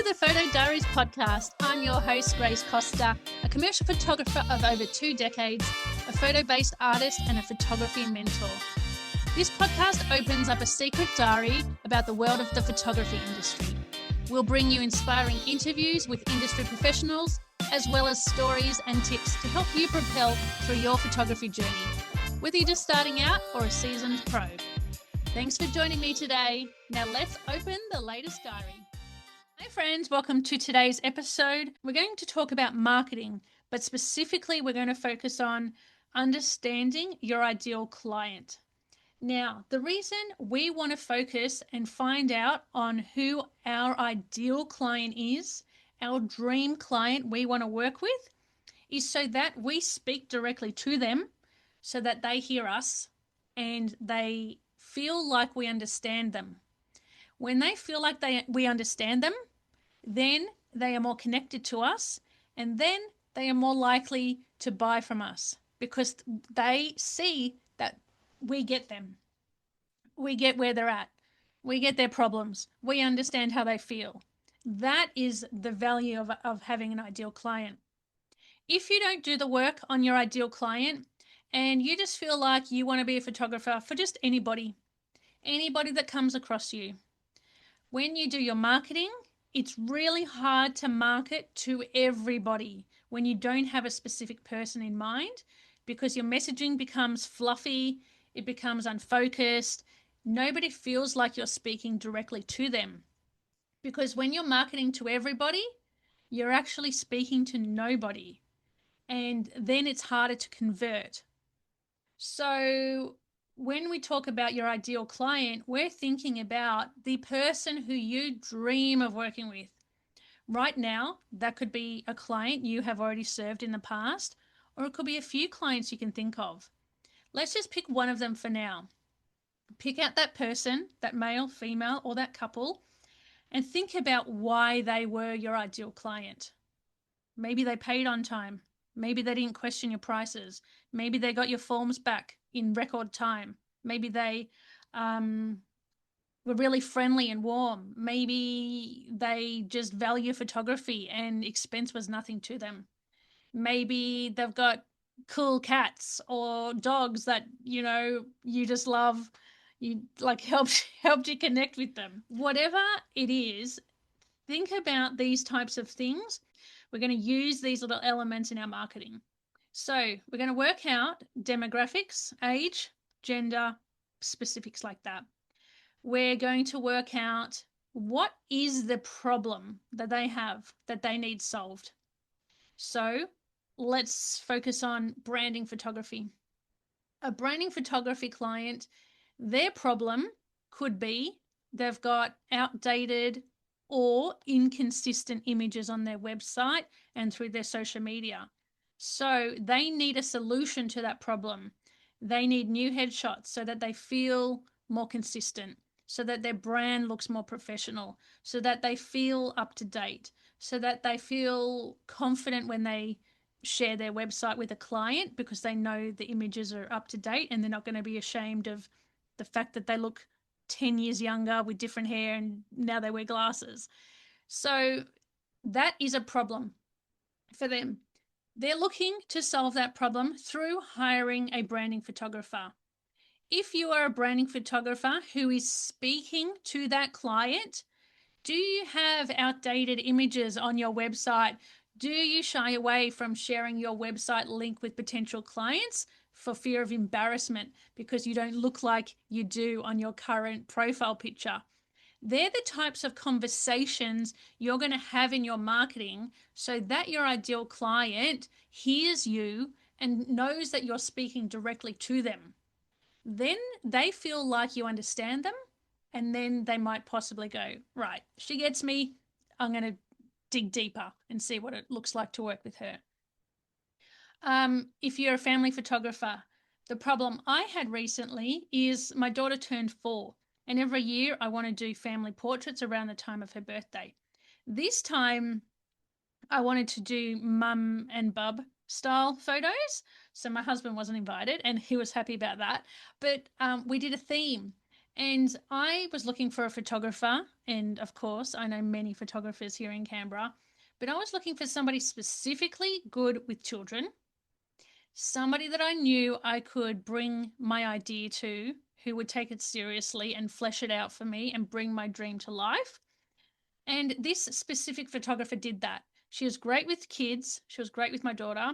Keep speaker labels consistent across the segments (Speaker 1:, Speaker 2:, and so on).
Speaker 1: to the Photo Diaries podcast. I'm your host, Grace Costa, a commercial photographer of over 2 decades, a photo-based artist, and a photography mentor. This podcast opens up a secret diary about the world of the photography industry. We'll bring you inspiring interviews with industry professionals, as well as stories and tips to help you propel through your photography journey, whether you're just starting out or a seasoned pro. Thanks for joining me today. Now let's open the latest diary. Hi friends, welcome to today's episode. We're going to talk about marketing, but specifically we're going to focus on understanding your ideal client. Now, the reason we want to focus and find out on who our ideal client is, our dream client we want to work with, is so that we speak directly to them so that they hear us and they feel like we understand them. When they feel like we understand them, then they are more connected to us, and then they are more likely to buy from us because they see that we get them. We get where they're at. We get their problems. We understand how they feel. That is the value of having an ideal client. If you don't do the work on your ideal client and you just feel like you want to be a photographer for just anybody that comes across you, when you do your marketing, it's really hard to market to everybody when you don't have a specific person in mind because your messaging becomes fluffy, it becomes unfocused. Nobody feels like you're speaking directly to them because when you're marketing to everybody, you're actually speaking to nobody, and then it's harder to convert. So when we talk about your ideal client, we're thinking about the person who you dream of working with. Right now, that could be a client you have already served in the past, or it could be a few clients you can think of. Let's just pick one of them for now. Pick out that person, that male, female, or that couple, and think about why they were your ideal client. Maybe they paid on time. Maybe they didn't question your prices. Maybe they got your forms back in record time. Maybe they were really friendly and warm. Maybe they just value photography and expense was nothing to them. Maybe they've got cool cats or dogs that, you just love. You like helped you connect with them. Whatever it is, think about these types of things. We're going to use these little elements in our marketing. So we're going to work out demographics, age, gender, specifics like that. We're going to work out what is the problem that they have that they need solved. So let's focus on branding photography. A branding photography client, their problem could be they've got outdated or inconsistent images on their website and through their social media. So they need a solution to that problem. They need new headshots so that they feel more consistent, so that their brand looks more professional, so that they feel up to date, so that they feel confident when they share their website with a client because they know the images are up to date and they're not going to be ashamed of the fact that they look 10 years younger with different hair and now they wear glasses. So that is a problem for them. They're looking to solve that problem through hiring a branding photographer. If you are a branding photographer who is speaking to that client, do you have outdated images on your website? Do you shy away from sharing your website link with potential clients for fear of embarrassment because you don't look like you do on your current profile picture? They're the types of conversations you're going to have in your marketing so that your ideal client hears you and knows that you're speaking directly to them. Then they feel like you understand them, and then they might possibly go, right, she gets me, I'm going to dig deeper and see what it looks like to work with her. If you're a family photographer, the problem I had recently is my daughter turned 4, and every year I want to do family portraits around the time of her birthday. This time I wanted to do mum and bub style photos. So my husband wasn't invited and he was happy about that. But we did a theme, And I was looking for a photographer. And of course, I know many photographers here in Canberra, but I was looking for somebody specifically good with children, somebody that I knew I could bring my idea to, who would take it seriously and flesh it out for me and bring my dream to life. And this specific photographer did that. She was great with kids, she was great with my daughter.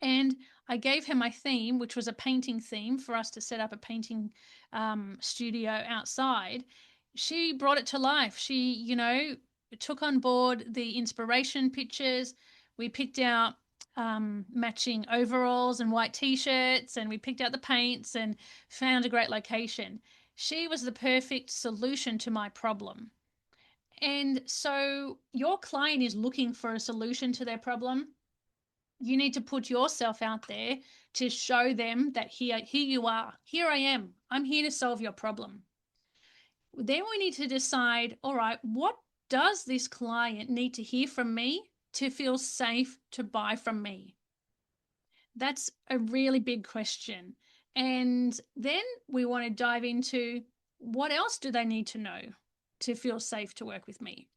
Speaker 1: And I gave her my theme, which was a painting theme for us to set up a painting studio outside. She brought it to life. She, took on board the inspiration pictures. We picked out matching overalls and white t-shirts, and we picked out the paints and found a great location. She was the perfect solution to my problem. And so your client is looking for a solution to their problem. You need to put yourself out there to show them that here you are. Here I am. I'm here to solve your problem. Then we need to decide, all right, what does this client need to hear from me to feel safe to buy from me? That's a really big question. And then we want to dive into what else do they need to know to feel safe to work with me?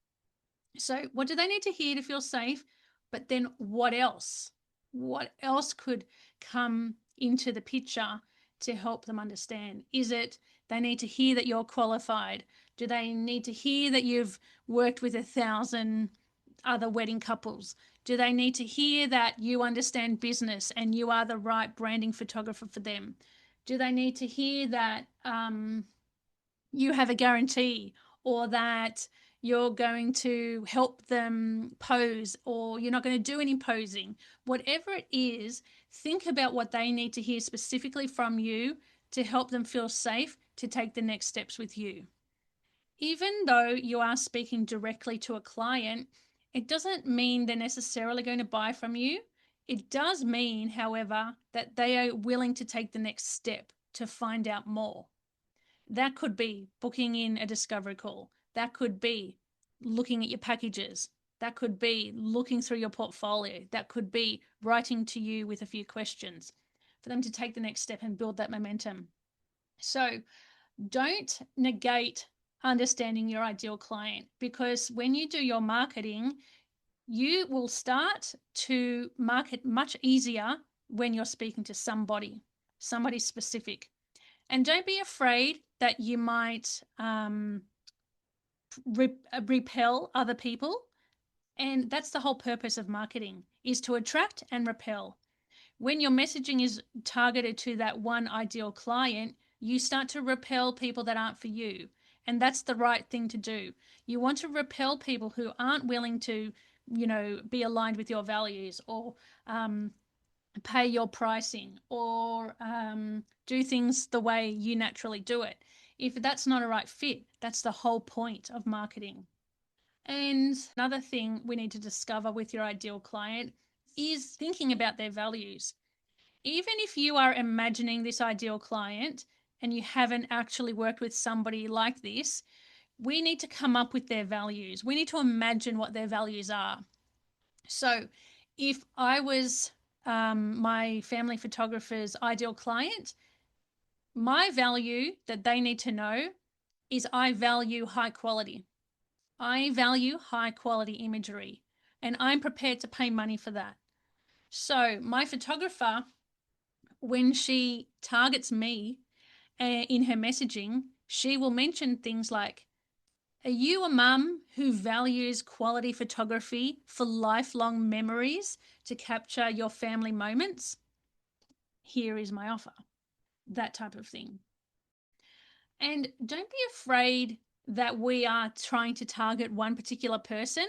Speaker 1: So, what do they need to hear to feel safe? But then, what else? What else could come into the picture to help them understand? Is it they need to hear that you're qualified? Do they need to hear that you've worked with 1,000 other wedding couples? Do they need to hear that you understand business and you are the right branding photographer for them? Do they need to hear that you have a guarantee, or that you're going to help them pose, or you're not going to do any posing? Whatever it is, think about what they need to hear specifically from you to help them feel safe to take the next steps with you. Even though you are speaking directly to a client, it doesn't mean they're necessarily going to buy from you. It does mean, however, that they are willing to take the next step to find out more. That could be booking in a discovery call. That could be looking at your packages. That could be looking through your portfolio. That could be writing to you with a few questions for them to take the next step and build that momentum. So don't negate understanding your ideal client, because when you do your marketing, you will start to market much easier when you're speaking to somebody specific. And don't be afraid that you might repel other people. And that's the whole purpose of marketing, is to attract and repel. When your messaging is targeted to that one ideal client, you start to repel people that aren't for you. And that's the right thing to do. You want to repel people who aren't willing to, be aligned with your values, or pay your pricing, or do things the way you naturally do it. If that's not a right fit, that's the whole point of marketing. And another thing we need to discover with your ideal client is thinking about their values. Even if you are imagining this ideal client and you haven't actually worked with somebody like this, we need to come up with their values. We need to imagine what their values are. So if I was my family photographer's ideal client, my value that they need to know is I value high quality. I value high quality imagery, and I'm prepared to pay money for that. So my photographer, when she targets me in her messaging, she will mention things like, are you a mum who values quality photography for lifelong memories to capture your family moments? Here is my offer. That type of thing. And don't be afraid that we are trying to target one particular person.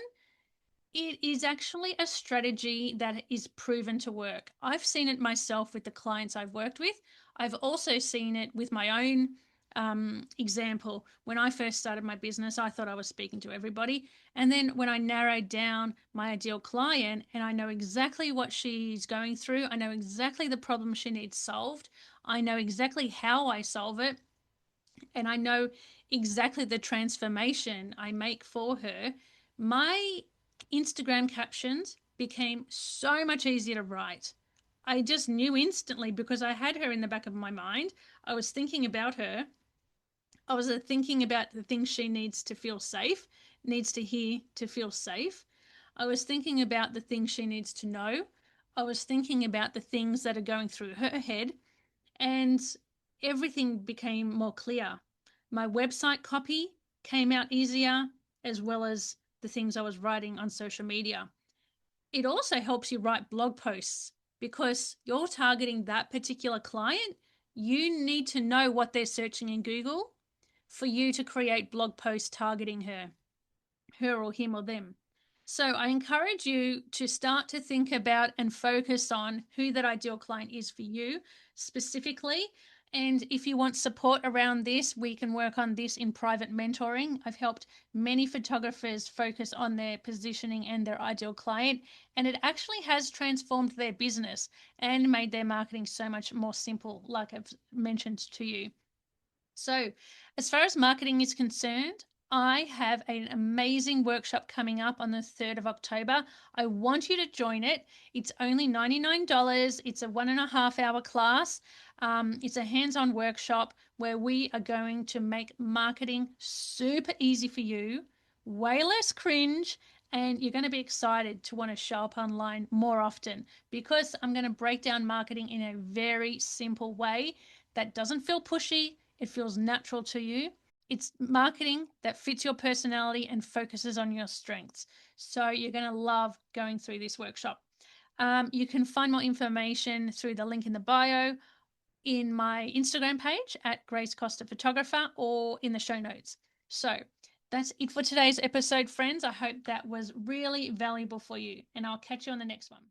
Speaker 1: It is actually a strategy that is proven to work. I've seen it myself with the clients I've worked with. I've also seen it with my own example. When I first started my business, I thought I was speaking to everybody. And then when I narrowed down my ideal client and I know exactly what she's going through, I know exactly the problem she needs solved, I know exactly how I solve it, and I know exactly the transformation I make for her, my Instagram captions became so much easier to write. I just knew instantly, because I had her in the back of my mind. I was thinking about her, I was thinking about the things she needs to feel safe, needs to hear to feel safe. I was thinking about the things she needs to know. I was thinking about the things that are going through her head, and everything became more clear. My website copy came out easier, as well as the things I was writing on social media. It also helps you write blog posts because you're targeting that particular client. You need to know what they're searching in Google for you to create blog posts targeting her or him or them. So I encourage you to start to think about and focus on who that ideal client is for you specifically. And if you want support around this, we can work on this in private mentoring. I've helped many photographers focus on their positioning and their ideal client, and it actually has transformed their business and made their marketing so much more simple, like I've mentioned to you. So, as far as marketing is concerned, I have an amazing workshop coming up on the 3rd of October. I want you to join it. It's only $99. It's a 1.5 hour class. It's a hands-on workshop where we are going to make marketing super easy for you, way less cringe, and you're going to be excited to want to show up online more often because I'm going to break down marketing in a very simple way that doesn't feel pushy. It feels natural to you. It's marketing that fits your personality and focuses on your strengths. So you're going to love going through this workshop. You can find more information through the link in the bio, in my Instagram page at Grace Costa Photographer, or in the show notes. So that's it for today's episode, friends. I hope that was really valuable for you, and I'll catch you on the next one.